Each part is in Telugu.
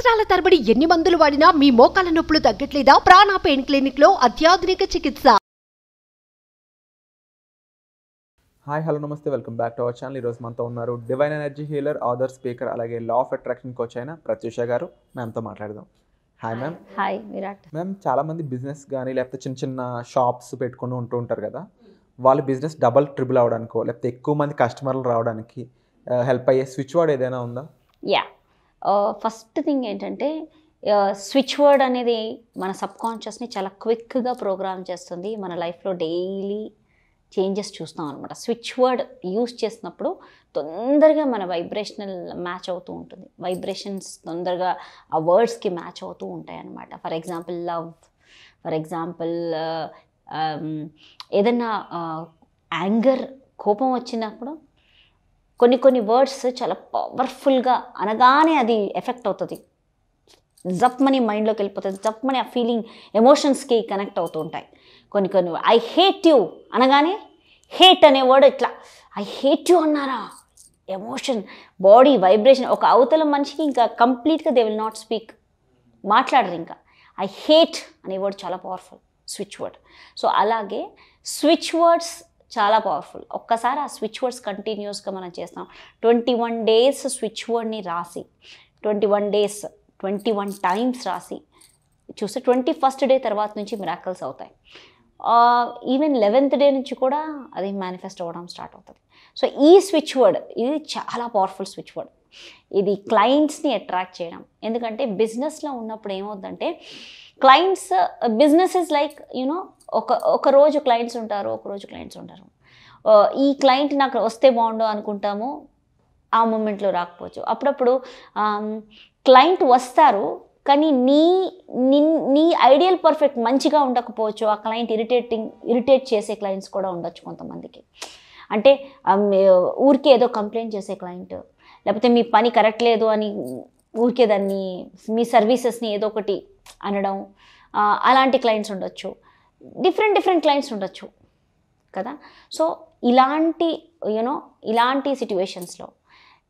సంవత్సరాల తరబడి ఎన్ని మందులు వాడినా మీ మోకాల నొప్పులు తగ్గట్లేదా? ప్రాణ పెయిన్ క్లినిక్ లో అత్యాధునిక చికిత్స. హాయ్ హలో నమస్తే, welcome back to our channel. ఈరోజు మనతో ఉన్నారు divine energy healer, author, speaker, అలాగే లా ఆఫ్ అట్రాక్షన్ కోచ్ అయిన ప్రత్యూష గారు. మ్యామ్తో మాట్లాడదాం. Hi ma'am. Hi Virat. Ma'am, చాలామంది బిజినెస్ కానీ లేకపోతే చిన్న చిన్న షాప్స్ పెట్టుకుని ఉంటూ ఉంటారు కదా, వాళ్ళ బిజినెస్ డబల్ ట్రిపుల్ అవడానికో లేకపోతే ఎక్కువ మంది కస్టమర్లు రావడానికి హెల్ప్ అయ్యే స్విచ్ వర్డ్ ఏదైనా ఉందా? యా, ఫస్ట్ థింగ్ ఏంటంటే స్విచ్ వర్డ్ అనేది మన సబ్కాన్షియస్ని చాలా క్విక్గా ప్రోగ్రామ్ చేస్తుంది. మన లైఫ్లో డైలీ చేంజెస్ చూస్తాం అనమాట. స్విచ్ వర్డ్ యూస్ చేసినప్పుడు తొందరగా మన వైబ్రేషనల్ మ్యాచ్ అవుతూ ఉంటుంది. వైబ్రేషన్స్ తొందరగా ఆ వర్డ్స్కి మ్యాచ్ అవుతూ ఉంటాయి అన్నమాట. For example love, for example ఏదన్నా యాంగర్, కోపం వచ్చినప్పుడు కొన్ని వర్డ్స్ చాలా పవర్ఫుల్గా అనగానే అది ఎఫెక్ట్ అవుతుంది. జప్మని మైండ్లోకి వెళ్ళిపోతుంది. జప్మని ఆ ఫీలింగ్, ఎమోషన్స్కి కనెక్ట్ అవుతూ ఉంటాయి. కొన్ని ఐ హేట్ యూ అనగానే, హేట్ అనే వర్డ్ ఇట్లా ఐ హేట్ యూ అన్నారా, ఎమోషన్, బాడీ వైబ్రేషన్, ఒక అవతల మనిషికి ఇంకా కంప్లీట్గా దే విల్ నాట్ స్పీక్, మాట్లాడరు. ఇంకా ఐ హేట్ అనే వర్డ్ చాలా పవర్ఫుల్ స్విచ్ వర్డ్. సో అలాగే స్విచ్ వర్డ్స్ చాలా పవర్ఫుల్. ఒక్కసారి ఆ స్విచ్ వర్డ్స్ కంటిన్యూస్గా మనం చేస్తాం. 21 days స్విచ్ వర్డ్ని రాసి 21 days 21 times రాసి చూస్తే 21st day తర్వాత నుంచి మిరాకల్స్ అవుతాయి. ఈవెన్ 11th day నుంచి కూడా అది మేనిఫెస్ట్ అవ్వడం స్టార్ట్ అవుతుంది. సో ఈ స్విచ్ వర్డ్ ఇది చాలా పవర్ఫుల్ స్విచ్ వర్డ్. ఇది క్లయింట్స్ని అట్రాక్ట్ చేయడం. ఎందుకంటే బిజినెస్లో ఉన్నప్పుడు ఏమవుతుందంటే clients, business is like you know, ఒక రోజు క్లయింట్స్ ఉంటారు, ఒక రోజు క్లయింట్స్ ఉంటారు. ఈ క్లయింట్ నాకు వస్తే బాగుండు అనుకుంటాము, ఆ మూమెంట్లో రాకపోవచ్చు. అప్పుడప్పుడు క్లయింట్ వస్తారు కానీ నీ ఐడియల్ పర్ఫెక్ట్ మంచిగా ఉండకపోవచ్చు. ఆ క్లయింట్ ఇరిటేట్ చేసే క్లయింట్స్ కూడా ఉండొచ్చు కొంతమందికి. అంటే ఊరికే ఏదో కంప్లైంట్ చేసే క్లయింట్, లేకపోతే మీ పని కరెక్ట్ లేదు అని ఊరికే దాన్ని, మీ సర్వీసెస్ని ఏదో ఒకటి అనడం, అలాంటి క్లయింట్స్ ఉండొచ్చు. డిఫరెంట్ క్లయింట్స్ ఉండొచ్చు కదా. సో ఇలాంటి సిట్యువేషన్స్లో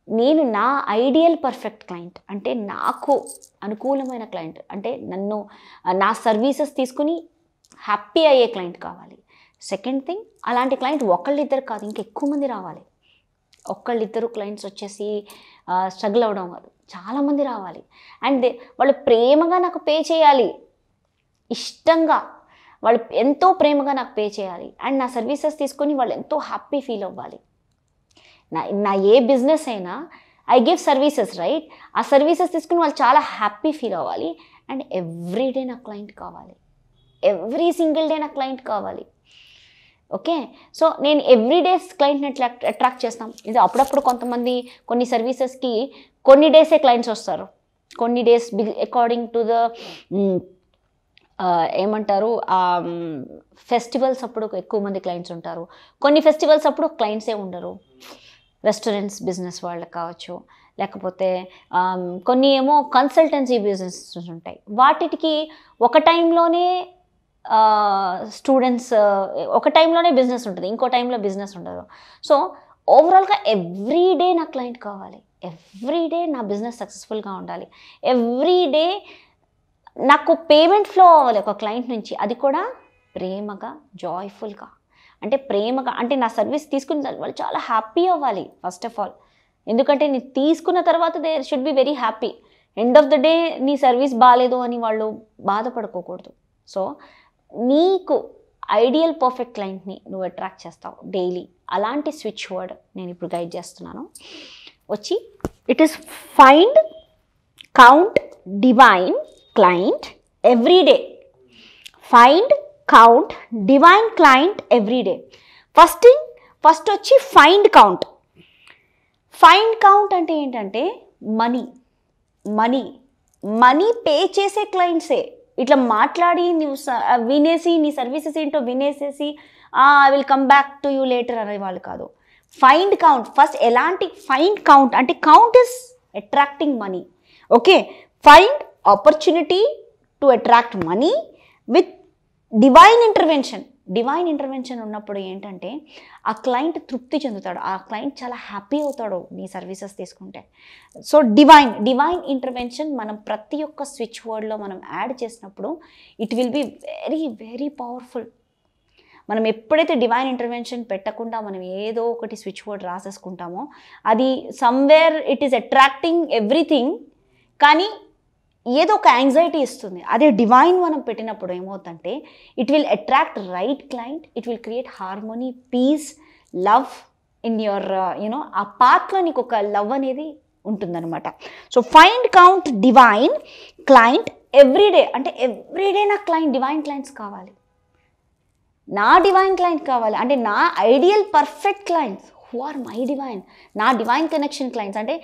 నేను నా ఐడియల్ పర్ఫెక్ట్ క్లయింట్, అంటే నాకు అనుకూలమైన క్లయింట్, అంటే నన్ను నా సర్వీసెస్ తీసుకుని హ్యాపీ అయ్యే క్లయింట్ కావాలి. సెకండ్ థింగ్, అలాంటి క్లయింట్ ఒకళ్ళిద్దరు కాదు, ఇంకా ఎక్కువ మంది రావాలి. ఒకళ్ళిద్దరు క్లయింట్స్ వచ్చేసి స్ట్రగుల్ అవ్వడం కాదు, చాలామంది రావాలి. అండ్ వాళ్ళు ప్రేమగా నాకు పే చేయాలి, ఇష్టంగా వాళ్ళు ఎంతో ప్రేమగా నాకు పే చేయాలి. అండ్ నా సర్వీసెస్ తీసుకొని వాళ్ళు ఎంతో హ్యాపీ ఫీల్ అవ్వాలి. నా ఏ బిజినెస్ అయినా ఐ గివ్ సర్వీసెస్, రైట్? ఆ సర్వీసెస్ తీసుకుని వాళ్ళు చాలా హ్యాపీ ఫీల్ అవ్వాలి. అండ్ ఎవ్రీడే నా క్లయింట్ కావాలి, ఎవ్రీ సింగిల్ డే నా క్లయింట్ కావాలి. ఓకే, సో నేను ఎవ్రీడే క్లయింట్ని అట్రాక్ట్ చేస్తాం. ఇది అప్పుడప్పుడు కొంతమంది కొన్ని సర్వీసెస్కి కొన్ని డేసే క్లయింట్స్ వస్తారు, కొన్ని డేస్ అకార్డింగ్ టు ద ఏమంటారు, ఫెస్టివల్స్ అప్పుడు ఎక్కువ మంది క్లయింట్స్ ఉంటారు. కొన్ని ఫెస్టివల్స్ అప్పుడు క్లయింట్సే ఉండరు. రెస్టారెంట్స్ బిజినెస్ వాళ్ళకి కావచ్చు, లేకపోతే కొన్ని ఏమో కన్సల్టెన్సీ బిజినెస్ ఉంటాయి. వాటికి ఒక టైంలోనే స్టూడెంట్స్, ఒక టైంలోనే బిజినెస్ ఉంటుంది, ఇంకో టైంలో బిజినెస్ ఉండదు. సో ఓవరాల్గా ఎవ్రీడే నా క్లయింట్ కావాలి, ఎవ్రీడే నా బిజినెస్ సక్సెస్ఫుల్గా ఉండాలి, ఎవ్రీడే నాకు పేమెంట్ ఫ్లో అవ్వాలి ఒక క్లయింట్ నుంచి, అది కూడా ప్రేమగా, జాయ్ఫుల్గా. అంటే ప్రేమగా అంటే నా సర్వీస్ తీసుకున్న వాళ్ళు చాలా హ్యాపీ అవ్వాలి ఫస్ట్ ఆఫ్ ఆల్. ఎందుకంటే నేను తీసుకున్న తర్వాత they should be very happy. End of the day నీ సర్వీస్ బాగాలేదు అని వాళ్ళు బాధపడుకోకూడదు. సో నీకు ఐడియల్ పర్ఫెక్ట్ క్లయింట్ని నువ్వు అట్రాక్ట్ చేస్తావు డైలీ. అలాంటి స్విచ్ వర్డ్ నేను ఇప్పుడు గైడ్ చేస్తున్నాను. వచ్చి it is find, count, divine client every day. Find, count, divine client every day. First వచ్చి ఫైండ్ కౌంట్. ఫైండ్ కౌంట్ అంటే ఏంటంటే మనీ పే చేసే క్లయింట్సే. ఇట్లా మాట్లాడి నువ్వు వినేసి నీ సర్వీసెస్ ఏంటో వినేసేసి I will come back to you later అనే వాళ్ళు కాదు. Find count first. ఎలాంటి ఫైండ్ కౌంట్ అంటే count is attracting money. Okay, find opportunity to attract money with divine intervention. Divine intervention ఉన్నప్పుడు ఏంటంటే ఆ క్లయింట్ తృప్తి చెందుతాడు, ఆ క్లయింట్ చాలా హ్యాపీ అవుతాడు నీ సర్వీసెస్ తీసుకుంటే. సో డివైన్ ఇంటర్వెన్షన్ మనం ప్రతి ఒక్క స్విచ్ వర్డ్లో మనం యాడ్ చేసినప్పుడు it will be very very powerful. మనం ఎప్పుడైతే డివైన్ ఇంటర్వెన్షన్ పెట్టకుండా మనం ఏదో ఒకటి స్విచ్ వర్డ్ రాసేసుకుంటామో అది somewhere it is attracting everything, కానీ ఏదో ఒక యాంగ్జైటీ ఇస్తుంది. అదే డివైన్ మనం పెట్టినప్పుడు ఏమవుతుందంటే it will attract right client, it will create harmony, peace, love in your you know ఆ పాత్లో నీకు ఒక లవ్ అనేది ఉంటుందన్నమాట. So find count divine client everyday. అంటే ఎవ్రీడే నాకు డివైన్ క్లయింట్స్ కావాలి, నా డివైన్ క్లయింట్ కావాలి. అంటే నా ideal perfect clients who are my divine, నా డివైన్ కనెక్షన్ క్లయింట్స్. అంటే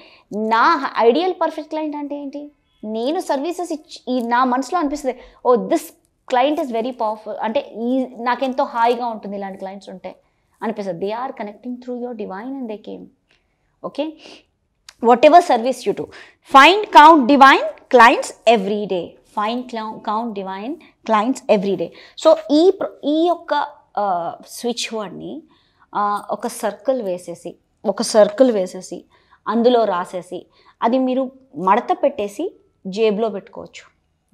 నా ఐడియల్ పర్ఫెక్ట్ క్లయింట్ అంటే ఏంటి, నేను సర్వీసెస్ ఇచ్చి నా మనసులో అనిపిస్తుంది oh this client is very powerful, అంటే నాకెంతో హాయిగా ఉంటుంది ఇలాంటి క్లయింట్స్ ఉంటే అనిపిస్తుంది. They are connecting through your divine and they came. Okay, whatever service you do, find count divine clients every day. Find count divine clients every day. So ఈ యొక్క స్విచ్ వర్డ్ని ఒక సర్కిల్ వేసేసి అందులో రాసేసి అది మీరు మడత పెట్టేసి జేబులో పెట్టుకోవచ్చు.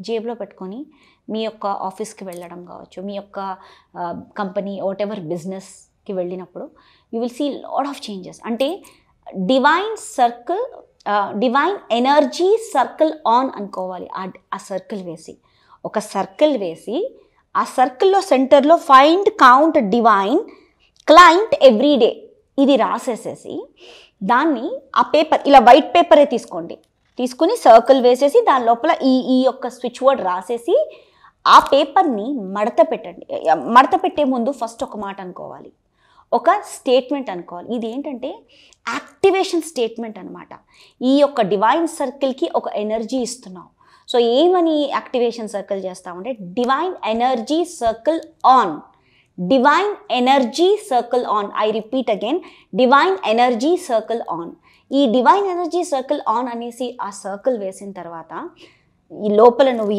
జేబులో పెట్టుకొని మీ యొక్క ఆఫీస్కి వెళ్ళడం కావచ్చు, మీ యొక్క కంపెనీ వాట్ ఎవర్ బిజినెస్కి వెళ్ళినప్పుడు you will see lot of changes. అంటే divine circle, divine energy circle on అనుకోవాలి. ఆ సర్కిల్ వేసి ఒక సర్కిల్ వేసి ఆ సర్కిల్లో సెంటర్లో find count divine client everyday ఇది రాసేసేసి దాన్ని ఆ పేపర్ ఇలా వైట్ పేపరే తీసుకుని సర్కిల్ వేసేసి దాని లోపల ఈ యొక్క స్విచ్ వర్డ్ రాసేసి ఆ పేపర్ని మడత పెట్టండి. మడత పెట్టే ముందు ఫస్ట్ ఒక మాట అనుకోవాలి, ఒక స్టేట్మెంట్ అనుకోవాలి. ఇది ఏంటంటే యాక్టివేషన్ స్టేట్మెంట్ అనమాట. ఈ యొక్క డివైన్ సర్కిల్కి ఒక ఎనర్జీ ఇస్తున్నావు. సో ఏమని యాక్టివేషన్ సర్కిల్ చేస్తామంటే divine energy circle on, divine energy circle on. I repeat again, divine energy circle on. ఈ డివైన్ ఎనర్జీ సర్కిల్ ఆన్ అనేసి ఆ సర్కిల్ వేసిన తర్వాత ఈ లోపల నువ్వు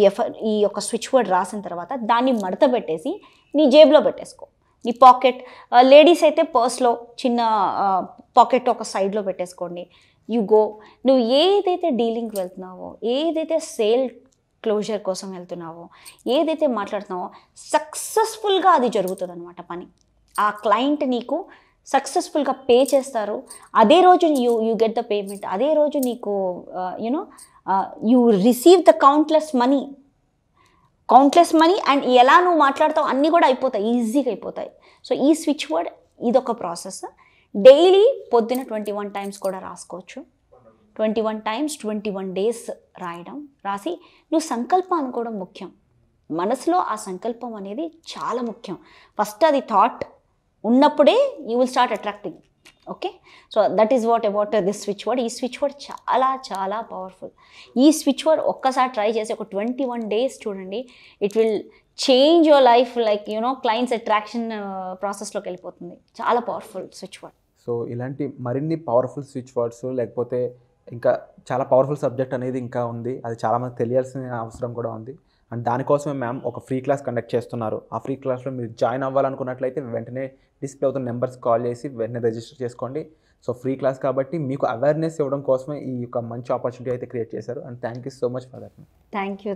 ఈ యొక్క స్విచ్ వర్డ్ రాసిన తర్వాత దాన్ని మడత పెట్టేసి నీ జేబులో పెట్టేసుకో. నీ పాకెట్, లేడీస్ అయితే పర్స్లో చిన్న పాకెట్ ఒక సైడ్లో పెట్టేసుకోండి. యు గో, నువ్వు ఏదైతే డీలింగ్కి వెళ్తున్నావో, ఏదైతే సేల్ క్లోజర్ కోసం వెళ్తున్నావో, ఏదైతే మాట్లాడుతున్నావో సక్సెస్ఫుల్గా అది జరుగుతుంది అనమాట పని. ఆ క్లయింట్ నీకు సక్సెస్ఫుల్గా పే చేస్తారు. అదే రోజు యూ గెట్ ద పేమెంట్. అదే రోజు నీకు you know you receive the countless money and ఎలా నువ్వు మాట్లాడతావు అన్నీ కూడా అయిపోతాయి, ఈజీగా అయిపోతాయి. సో ఈ స్విచ్ వర్డ్ ఇదొక ప్రాసెస్. డైలీ పొద్దున 21 టైమ్స్ కూడా రాసుకోవచ్చు. 21 టైమ్స్ 21 డేస్ రాసి నువ్వు సంకల్పం అనుకోవడం ముఖ్యం. మనసులో ఆ సంకల్పం అనేది చాలా ముఖ్యం. ఫస్ట్ అది థాట్ ఉన్నప్పుడే you will start attracting. Okay, so that is what about this switch word. ఈ స్విచ్ వర్డ్ చాలా చాలా పవర్ఫుల్. ఈ స్విచ్ వర్డ్ ఒక్కసారి ట్రై చేసి ఒక 21 డేస్ చూడండి. It will change your life, like you know clients attraction ప్రాసెస్లోకి వెళ్ళిపోతుంది. చాలా పవర్ఫుల్ స్విచ్ వర్డ్. సో ఇలాంటి మరిన్ని పవర్ఫుల్ స్విచ్ వర్డ్స్, లేకపోతే ఇంకా చాలా పవర్ఫుల్ సబ్జెక్ట్ అనేది ఇంకా ఉంది, అది చాలామంది తెలియాల్సిన అవసరం కూడా ఉంది. అండ్ దానికోసమే మ్యామ్ ఒక ఫ్రీ క్లాస్ కండక్ట్ చేస్తున్నారు. ఆ ఫ్రీ క్లాస్లో మీరు జాయిన్ అవ్వాలనుకున్నట్లయితే వెంటనే డిస్ప్లే అవుతున్న నెంబర్స్ కాల్ చేసి వెంటనే రిజిస్టర్ చేసుకోండి. సో ఫ్రీ క్లాస్ కాబట్టి మీకు అవేర్నెస్ ఇవ్వడం కోసమే ఈ యొక్క మంచి ఆపర్చునిటీ అయితే క్రియేట్ చేశారు. And thank you so much for that. Thank you.